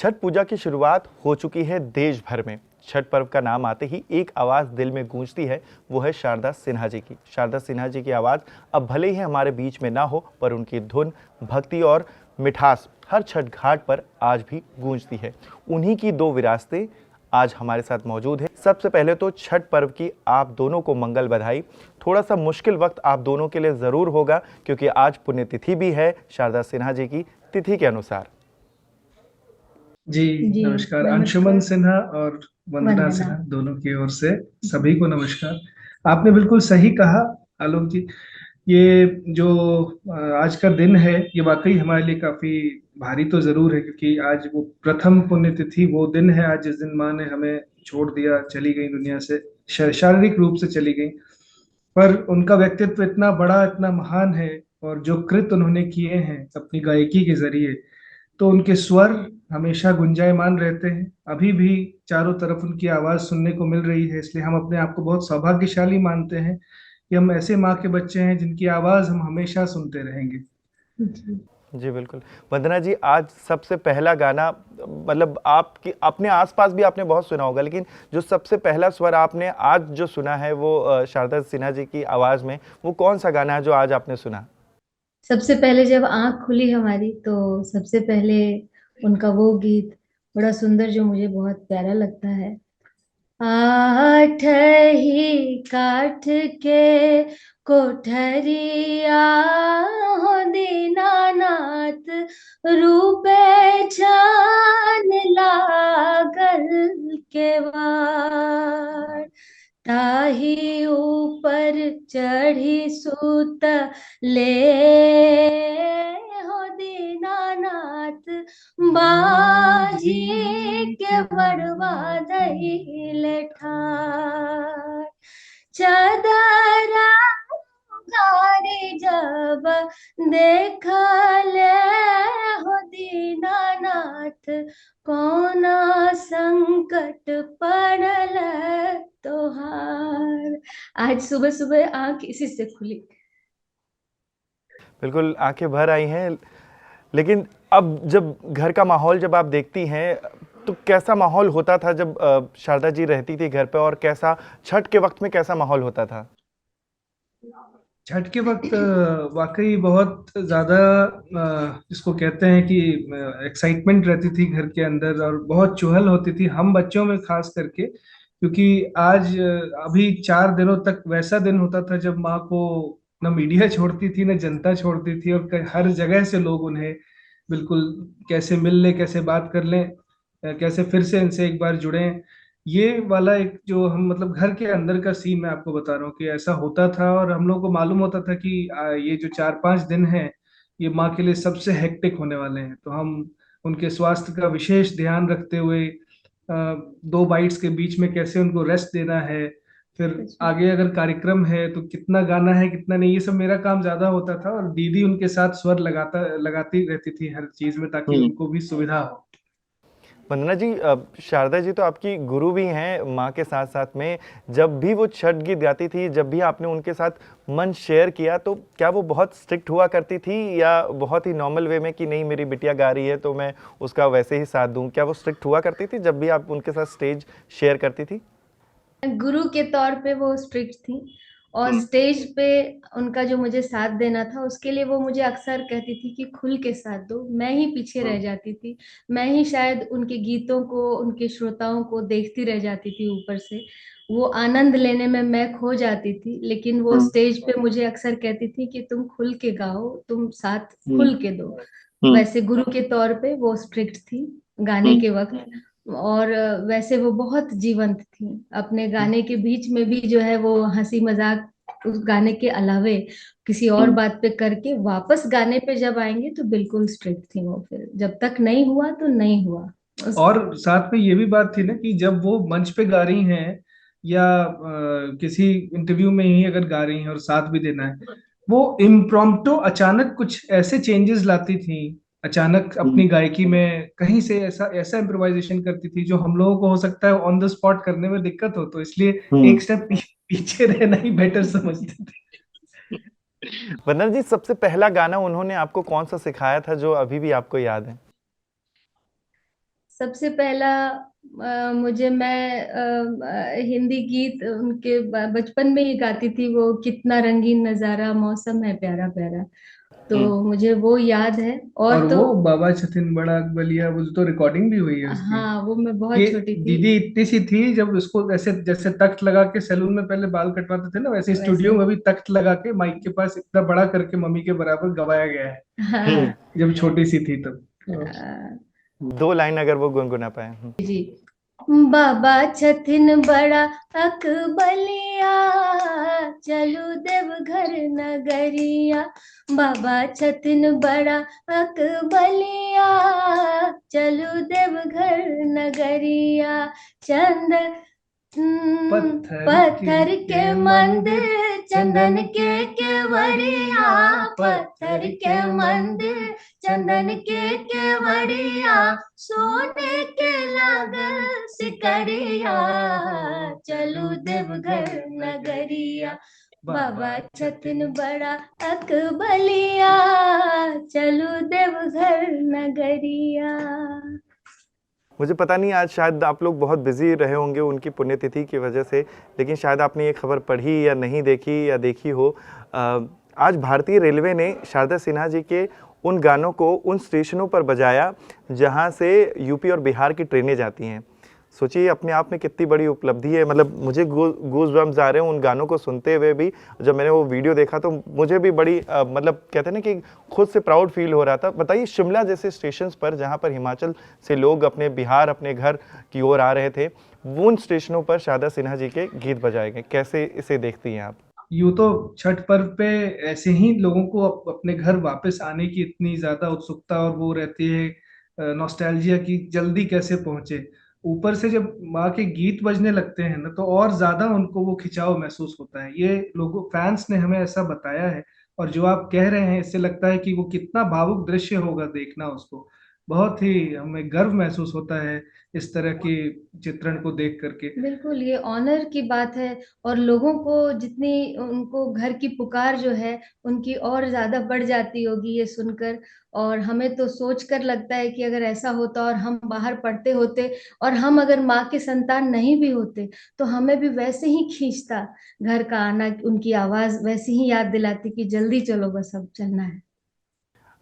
छठ पूजा की शुरुआत हो चुकी है देश भर में। छठ पर्व का नाम आते ही एक आवाज़ दिल में गूंजती है, वो है शारदा सिन्हा जी की। शारदा सिन्हा जी की आवाज़ अब भले ही हमारे बीच में ना हो, पर उनकी धुन, भक्ति और मिठास हर छठ घाट पर आज भी गूंजती है। उन्हीं की दो विरासतें आज हमारे साथ मौजूद है। सबसे पहले तो छठ पर्व की आप दोनों को मंगल बधाई। थोड़ा सा मुश्किल वक्त आप दोनों के लिए ज़रूर होगा, क्योंकि आज पुण्यतिथि भी है शारदा सिन्हा जी की तिथि के अनुसार। जी जी नमस्कार। अंशुमन नमस्कार। सिन्हा और वंदना वंदना। सिन्हा दोनों की ओर से सभी को नमस्कार। आपने बिल्कुल सही कहा आलोक जी। ये जो आज का दिन है ये वाकई हमारे लिए काफी भारी तो जरूर है, क्योंकि आज वो प्रथम पुण्यतिथि वो दिन है आज जिस दिन माँ ने हमें छोड़ दिया, चली गई दुनिया से, शारीरिक रूप से चली गई। पर उनका व्यक्तित्व इतना बड़ा, इतना महान है, और जो कृत उन्होंने किए हैं अपनी गायकी के जरिए, तो उनके स्वर हमेशा गुंजायमान रहते हैं। अभी भी चारों तरफ उनकी आवाज सुनने को मिल रही है, इसलिए हम अपने आप को बहुत सौभाग्यशाली मानते हैं कि हम ऐसे माँ के बच्चे हैं जिनकी आवाज हम हमेशा सुनते रहेंगे। जी जी बिल्कुल। वंदना जी, आज सबसे पहला गाना, मतलब आपकी अपने आसपास भी आपने बहुत सुना होगा, लेकिन जो सबसे पहला स्वर आपने आज जो सुना है वो शारदा सिन्हा जी की आवाज़ में, वो कौन सा गाना है जो आज आपने सुना? सबसे पहले जब आंख खुली हमारी तो सबसे पहले उनका वो गीत बड़ा सुंदर जो मुझे बहुत प्यारा लगता है। आठ ही काठ के कोठरिया हो दीनानाथ, रूपे छान लागल केवाड़, ताही ऊपर चढ़ी सूत ले हो दीनानाथ, बाजी के बड़वा दहिले ठार, चदरा गाड़ी जब देख ले हो दीनानाथ, कोना संकट पड़ल तोहार। आज सुबह सुबह आंख इसी से खुली। बिल्कुल, आँखें भर आई हैं। लेकिन अब जब घर का माहौल जब आप देखती हैं, तो कैसा माहौल होता था जब शारदा जी रहती थी घर पे, और कैसा छठ के वक़्त में कैसा माहौल होता था? छठ के वक्त वाकई बहुत ज्यादा इसको कहते हैं कि एक्साइटमेंट रहती थी घर के अंदर, और बहुत चुहल होती थी हम बच्चों में खास करके, क्योंकि आज अभी 4 दिनों तक वैसा दिन होता था जब माँ को न मीडिया छोड़ती थी न जनता छोड़ती थी, और हर जगह से लोग उन्हें बिल्कुल कैसे मिल लें, कैसे बात कर लें, कैसे फिर से इनसे एक बार जुड़ें। ये वाला एक जो हम मतलब घर के अंदर का सीन मैं आपको बता रहा हूँ कि ऐसा होता था, और हम लोगों को मालूम होता था कि ये जो 4-5 दिन हैं ये माँ के लिए सबसे हेक्टिक होने वाले हैं, तो हम उनके स्वास्थ्य का विशेष ध्यान रखते हुए 2 बाइट्स के बीच में कैसे उनको रेस्ट देना है, फिर सच में। आगे अगर कार्यक्रम है तो कितना गाना है कितना नहीं, ये सब मेरा काम ज्यादा होता था, और दीदी उनके साथ स्वर लगाती रहती थी हर चीज में, ताकि उनको भी सुविधा हो। वंदना जी, शारदा जी तो आपकी गुरु भी हैं माँ के साथ साथ में। जब भी वो छठ गीत गाती थी, जब भी आपने उनके साथ मंच शेयर किया, तो क्या वो बहुत स्ट्रिक्ट हुआ करती थी, या बहुत ही नॉर्मल वे में कि नहीं मेरी बिटिया गा रही है तो मैं उसका वैसे ही साथ दूं? क्या वो स्ट्रिक्ट हुआ करती थी जब भी आप उनके साथ स्टेज शेयर करती थी? गुरु के तौर पे वो स्ट्रिक्ट थी, और स्टेज पे उनका जो मुझे साथ देना था उसके लिए वो मुझे अक्सर कहती थी कि खुल के साथ दो। मैं ही पीछे रह जाती थी, मैं ही शायद उनके गीतों को, उनके श्रोताओं को देखती रह जाती थी ऊपर से। वो आनंद लेने में मैं खो जाती थी, लेकिन वो स्टेज पे मुझे अक्सर कहती थी कि तुम खुल के गाओ, तुम साथ खुल के दो। वैसे गुरु के तौर पे वो स्ट्रिक्ट थी गाने के वक्त, और वैसे वो बहुत जीवंत थी। अपने गाने के बीच में भी जो है वो हंसी मजाक उस गाने के अलावे किसी और बात पे करके वापस गाने पे जब आएंगे तो बिल्कुल स्ट्रिक्ट थी वो। फिर जब तक नहीं हुआ तो नहीं हुआ। उस और साथ में ये भी बात थी ना कि जब वो मंच पे गा रही हैं या किसी इंटरव्यू में ही अगर गा रही हैं और साथ भी देना है, वो इम्प्रॉम्प्टो अचानक कुछ ऐसे चेंजेस लाती थी, अचानक अपनी गायकी में कहीं से ऐसा ऐसा इम्प्रोवाइजेशन करती थी जो हम लोगों को हो सकता है ऑन द स्पॉट करने में दिक्कत हो, तो इसलिए एक स्टेप पीछे रहना ही बेटर समझते थे। वंदना जी, सबसे पहला गाना उन्होंने आपको कौन सा सिखाया था जो अभी भी आपको याद है? सबसे पहला मैं हिंदी गीत उनके बचपन में ही गाती थी, वो कितना रंगीन नजारा मौसम है प्यारा प्यारा, तो मुझे वो याद है। और और तो वो बाबा छथिन बड़ा अकबलिया, वो तो रिकॉर्डिंग भी हुई है उसकी। हाँ, वो मैं ये बहुत छोटी थी। दीदी इतनी सी थी जब उसको जैसे जैसे तख्त लगा के सैलून में पहले बाल कटवाते थे ना, वैसे वैसे स्टूडियो में भी तख्त लगा के माइक के पास इतना बड़ा करके मम्मी के बराबर गवाया गया है, हाँ। जब छोटी सी थी तब। दो लाइन अगर वो गुनगुना पाए। जी। बाबा छथिन बड़ा अकबलिया, चलू देवघर नगरिया। बाबा छथिन बड़ा अकबलिया, चलू देवघर नगरिया। चंद पत्थर के मंदिर, चंदन के केवड़िया। पत्थर के मंदिर, चंदन के केवड़िया। सोने के लागल सिकड़िया, चलू देवघर नगरिया। बाबा छथिन बड़ा अकबलिया, चलू देवघर नगरिया। मुझे पता नहीं, आज शायद आप लोग बहुत बिजी रहे होंगे उनकी पुण्यतिथि की वजह से, लेकिन शायद आपने ये खबर पढ़ी या नहीं देखी या देखी हो। आज भारतीय रेलवे ने शारदा सिन्हा जी के उन गानों को उन स्टेशनों पर बजाया जहां से यूपी और बिहार की ट्रेनें जाती हैं। सोचिए अपने आप में कितनी बड़ी उपलब्धि है। मतलब मुझे गूज बम्स आ रहे हैं उन गानों को सुनते हुए भी। जब मैंने वो वीडियो देखा तो मुझे भी बड़ी मतलब कहते हैं ना कि खुद से प्राउड फील हो रहा था। बताइए, शिमला जैसे स्टेशंस पर जहाँ पर हिमाचल से लोग अपने बिहार अपने घर की ओर आ रहे थे, वो उन स्टेशनों पर शारदा सिन्हा जी के गीत बजाए गए। कैसे इसे देखती हैं आप? यूं तो छठ पर्व पे ऐसे ही लोगों को अपने घर वापस आने की इतनी ज्यादा उत्सुकता और वो रहती है, नॉस्टैल्जिया की जल्दी कैसे पहुंचे। ऊपर से जब माँ के गीत बजने लगते हैं ना, तो और ज्यादा उनको वो खिंचाव महसूस होता है। ये लोगों फैंस ने हमें ऐसा बताया है। और जो आप कह रहे हैं, इससे लगता है कि वो कितना भावुक दृश्य होगा देखना उसको। बहुत ही हमें गर्व महसूस होता है इस तरह के चित्रण को देख करके। बिल्कुल, ये ऑनर की बात है। और लोगों को जितनी उनको घर की पुकार जो है उनकी और ज्यादा बढ़ जाती होगी ये सुनकर। और हमें तो सोच कर लगता है कि अगर ऐसा होता और हम बाहर पढ़ते होते और हम अगर माँ के संतान नहीं भी होते, तो हमें भी वैसे ही खींचता घर का आना, उनकी आवाज वैसे ही याद दिलाती कि जल्दी चलो बस अब चलना है।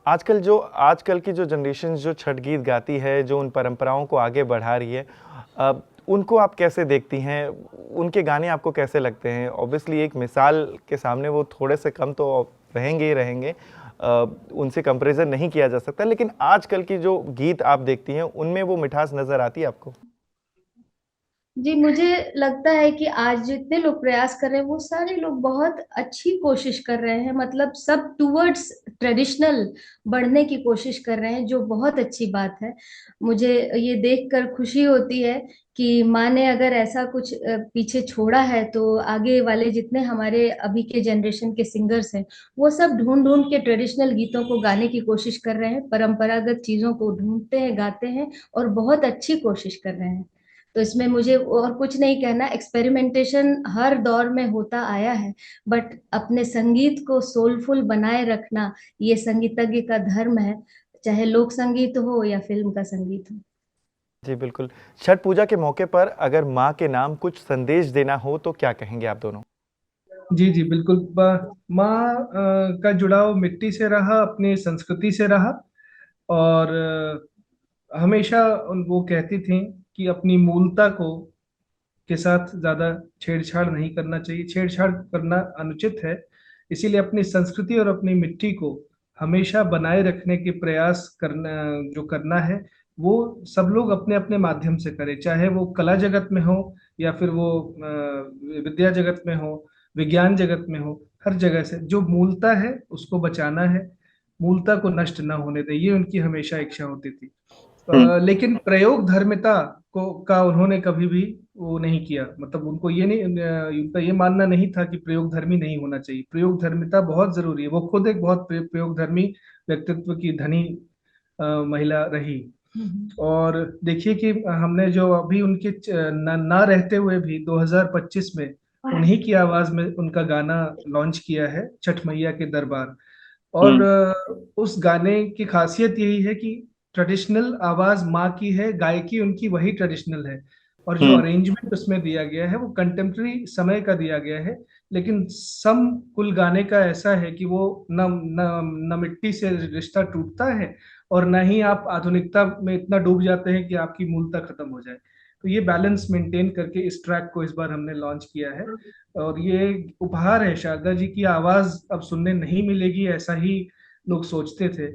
आजकल की जो जनरेशन जो छठ गीत गाती है, जो उन परंपराओं को आगे बढ़ा रही है, उनको आप कैसे देखती हैं? उनके गाने आपको कैसे लगते हैं? ऑब्वियसली एक मिसाल के सामने वो थोड़े से कम तो रहेंगे ही रहेंगे, उनसे कंपैरिजन नहीं किया जा सकता, लेकिन आजकल की जो गीत आप देखती हैं उनमें वो मिठास नजर आती है आपको? जी, मुझे लगता है कि आज जितने लोग प्रयास कर रहे हैं वो सारे लोग बहुत अच्छी कोशिश कर रहे हैं। मतलब सब टूवर्ड्स ट्रेडिशनल बढ़ने की कोशिश कर रहे हैं, जो बहुत अच्छी बात है। मुझे ये देखकर खुशी होती है कि माँ ने अगर ऐसा कुछ पीछे छोड़ा है, तो आगे वाले जितने हमारे अभी के जनरेशन के सिंगर्स हैं, वो सब ढूंढ ढूंढ के ट्रेडिशनल गीतों को गाने की कोशिश कर रहे हैं, परंपरागत चीजों को ढूंढते हैं, गाते हैं और बहुत अच्छी कोशिश कर रहे हैं। तो इसमें मुझे और कुछ नहीं कहना। एक्सपेरिमेंटेशन हर दौर में होता आया है, बट अपने संगीत को सोलफुल बनाए रखना ये संगीतज्ञ का धर्म है, चाहे लोक संगीत हो या फिल्म का संगीत हो। जी बिल्कुल। छठ पूजा के मौके पर अगर माँ के नाम कुछ संदेश देना हो तो क्या कहेंगे आप दोनों? जी जी बिल्कुल। माँ का जुड़ाव मिट्टी से रहा, अपनी संस्कृति से रहा। और हमेशा वो कहती थी कि अपनी मूलता को के साथ ज्यादा छेड़छाड़ नहीं करना चाहिए, छेड़छाड़ करना अनुचित है। इसीलिए अपनी संस्कृति और अपनी मिट्टी को हमेशा बनाए रखने के प्रयास करना, जो करना है वो सब लोग अपने अपने माध्यम से करें, चाहे वो कला जगत में हो या फिर वो विद्या जगत में हो, विज्ञान जगत में हो। हर जगह से जो मूलता है उसको बचाना है, मूलता को नष्ट ना होने दें, ये उनकी हमेशा इच्छा होती थी। लेकिन प्रयोग धर्मिता को का उन्होंने कभी भी वो नहीं किया। मतलब उनको ये नहीं, उनका ये मानना नहीं था कि प्रयोग धर्मी नहीं होना चाहिए। प्रयोग धर्मिता बहुत जरूरी है। वो खुद एक बहुत प्रयोग धर्मी व्यक्तित्व की धनी महिला रही। और देखिए कि हमने जो अभी उनके ना रहते हुए भी 2025 में उन्हीं की आवाज में उनका गाना लॉन्च किया है, छठ मैया के दरबार। और उस गाने की खासियत यही है कि ट्रेडिशनल आवाज माँ की है, गायकी उनकी वही ट्रेडिशनल है, और जो हम्म। अरेंजमेंट उसमें दिया गया है वो कंटेम्प्रेरी समय का दिया गया है। लेकिन सम कुल गाने का ऐसा है कि वो न न न मिट्टी से रिश्ता टूटता है, और न ही आप आधुनिकता में इतना डूब जाते हैं कि आपकी मूलता खत्म हो जाए। तो ये बैलेंस मेंटेन करके इस ट्रैक को इस बार हमने लॉन्च किया है, और ये उपहार है। शारदा जी की आवाज अब सुनने नहीं मिलेगी ऐसा ही लोग सोचते थे,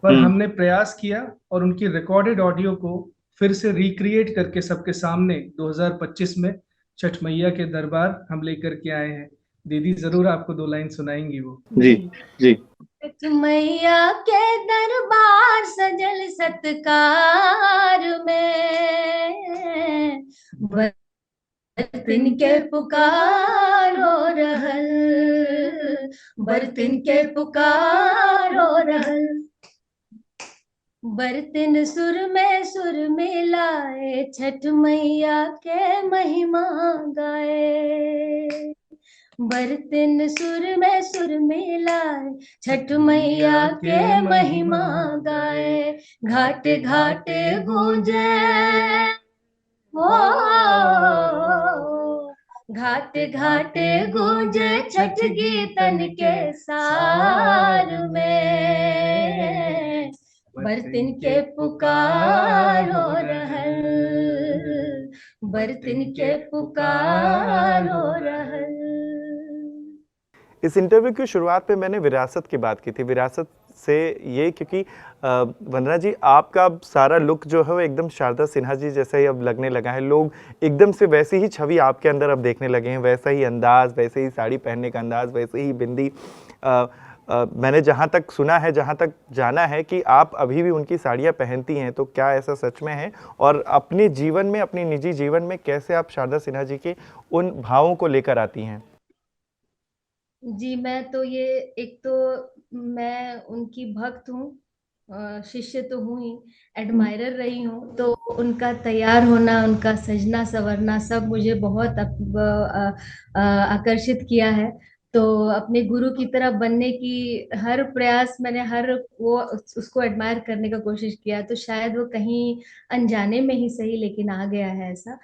पर हम्म। हमने प्रयास किया और उनकी रिकॉर्डेड ऑडियो को फिर से रिक्रिएट करके सबके सामने 2025 में छठ मैया के दरबार हम लेकर के आए हैं। दीदी जरूर आपको दो लाइन सुनाएंगी वो। जी जी। छठ मैया के दरबार सजल सत्कार में, बरतिन के पुकारो रहल, बरतिन के पुकारो रहल, बरतिन सुर में लाए, छठ मैया के महिमा गाए। बरतिन सुर में लाए, छठ मैया के महिमा गाए। घाटे घाटे गूंजे हो, घाटे घाटे गूंजे छठ गीतन के सार में, बरतिन के पुकारो रहल, बरतिन के पुकारो रहल। इस इंटरव्यू की शुरुआत पे मैंने विरासत की बात की थी। विरासत से ये क्योंकि वंदना जी आपका अब सारा लुक जो है वो एकदम शारदा सिन्हा जी जैसा ही अब लगने लगा है। लोग एकदम से वैसी ही छवि आपके अंदर अब देखने लगे हैं, वैसा ही अंदाज, वैसे ही साड़ी पहनने का अंदाज, वैसे ही बिंदी। मैंने जहाँ तक सुना है, जहाँ तक जाना है कि आप अभी भी उनकी साड़ियाँ पहनती हैं, तो क्या ऐसा सच में है? और अपने जीवन में, अपनी निजी जीवन में कैसे आप शारदा सिन्हा जी के उन भावों को लेकर आती हैं? जी, मैं तो ये, एक तो मैं उनकी भक्त हूँ, शिष्य तो हूँ ही, एडमायरर रही हूँ। तो उनका तैयार होना, उनका सजना संवरना सब मुझे बहुत आकर्षित किया है। तो अपने गुरु की तरह बनने की हर प्रयास मैंने, हर वो उसको एडमायर करने का कोशिश किया। तो शायद वो कहीं अनजाने में ही सही, लेकिन आ गया है ऐसा।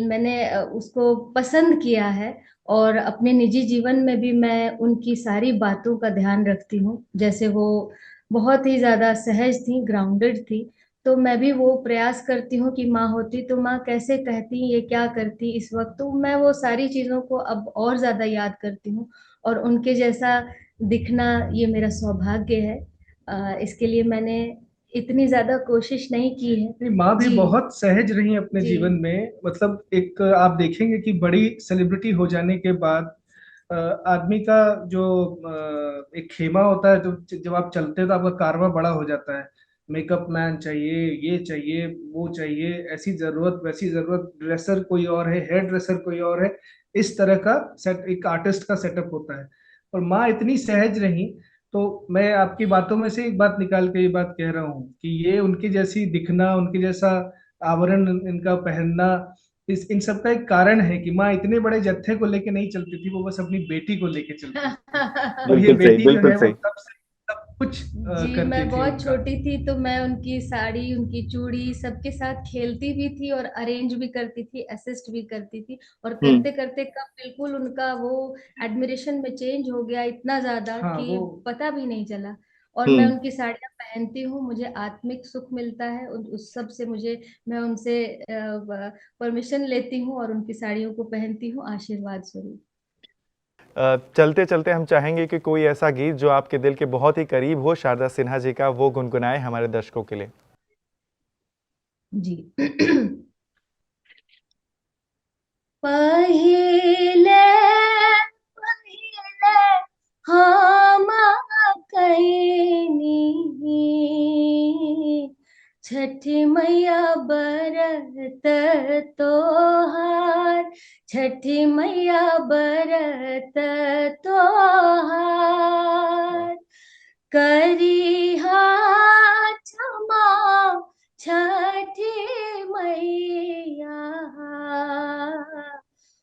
मैंने उसको पसंद किया है, और अपने निजी जीवन में भी मैं उनकी सारी बातों का ध्यान रखती हूँ। जैसे वो बहुत ही ज्यादा सहज थी, ग्राउंडेड थी, तो मैं भी वो प्रयास करती हूँ कि माँ होती तो माँ कैसे कहती, ये क्या करती इस वक्त। तो मैं वो सारी चीजों को अब और ज्यादा याद करती हूँ, और उनके जैसा दिखना ये मेरा सौभाग्य है। इसके लिए मैंने इतनी ज्यादा कोशिश नहीं की है। नहीं, माँ भी जी बहुत सहज रही अपने जी जीवन में। मतलब एक आप देखेंगे कि बड़ी सेलिब्रिटी हो जाने के बाद आदमी का जो एक खेमा होता है, तो जब आप चलते हैं तो आपका कारवां बड़ा हो जाता है। मेकअप मैन चाहिए, ये चाहिए, वो चाहिए, ऐसी जरूरत वैसी जरूरत, ड्रेसर कोई और है, हेयर ड्रेसर कोई और है। इस तरह का सेट, एक आर्टिस्ट का सेटअप होता है। और माँ इतनी सहज रही। तो मैं आपकी बातों में से एक बात निकाल के ये बात कह रहा हूँ कि ये उनकी जैसी दिखना, उनके जैसा आवरण इनका पहनना, इस इन सब का एक कारण है कि माँ इतने बड़े जत्थे को लेके नहीं चलती थी, वो बस अपनी बेटी को लेके चलती थी। और ये बिल्कुल सही, बेटी जो बिल्कुल है वो सही। तब से सब कुछ जी, करती मैं थी बहुत उनका। छोटी थी तो मैं उनकी साड़ी, उनकी चूड़ी सबके साथ खेलती भी थी, और अरेंज भी करती थी, असिस्ट भी करती थी। और हम्म। करते करते कब बिल्कुल उनका वो एडमिरेशन में चेंज हो गया इतना ज्यादा हाँ कि वो पता भी नहीं चला। और मैं हम्म। उनकी साड़ियाँ पहनती हूँ, मुझे आत्मिक सुख मिलता है उस सब से। मुझे, मैं उनसे परमिशन लेती हूँ और उनकी साड़ियों को पहनती हूँ आशीर्वाद स्वरूप। चलते चलते हम चाहेंगे कि कोई ऐसा गीत जो आपके दिल के बहुत ही करीब हो शारदा सिन्हा जी का, वो गुनगुनाए हमारे दर्शकों के लिए। जी। पहिले पहिले हम कैनी, छठी मैया बरत तोहार, छठी मैया बरत तोहार। करिहा क्षमा छठी मैया,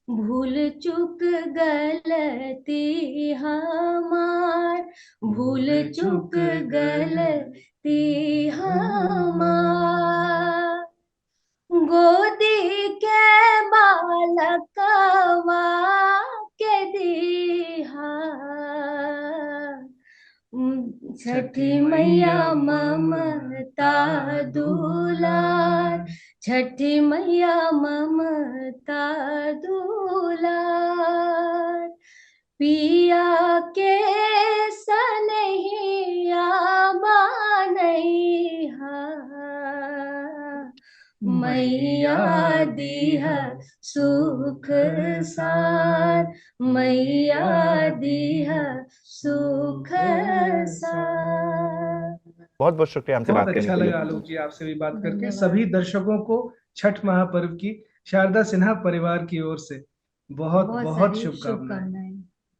भूल चूक गलती हमार, भूल चूक गलती दी हमार, गोदी के बालकवा के दीहा, छठी मैया ममता दुलार, छठी मैया ममता दुलार, पिया के सनहिया बनैहा, मैया दीह सुख सार, मैया दीह सुख सार। बहुत बहुत शुक्रिया हमसे बहुत बात करने अच्छा के लिए। लगा आलोक जी आपसे भी बात करके। धन्यवाद। सभी दर्शकों को छठ महापर्व की शारदा सिन्हा परिवार की ओर से बहुत बहुत बहुत सारी शुभकामनाएं। शुभकामनाएं।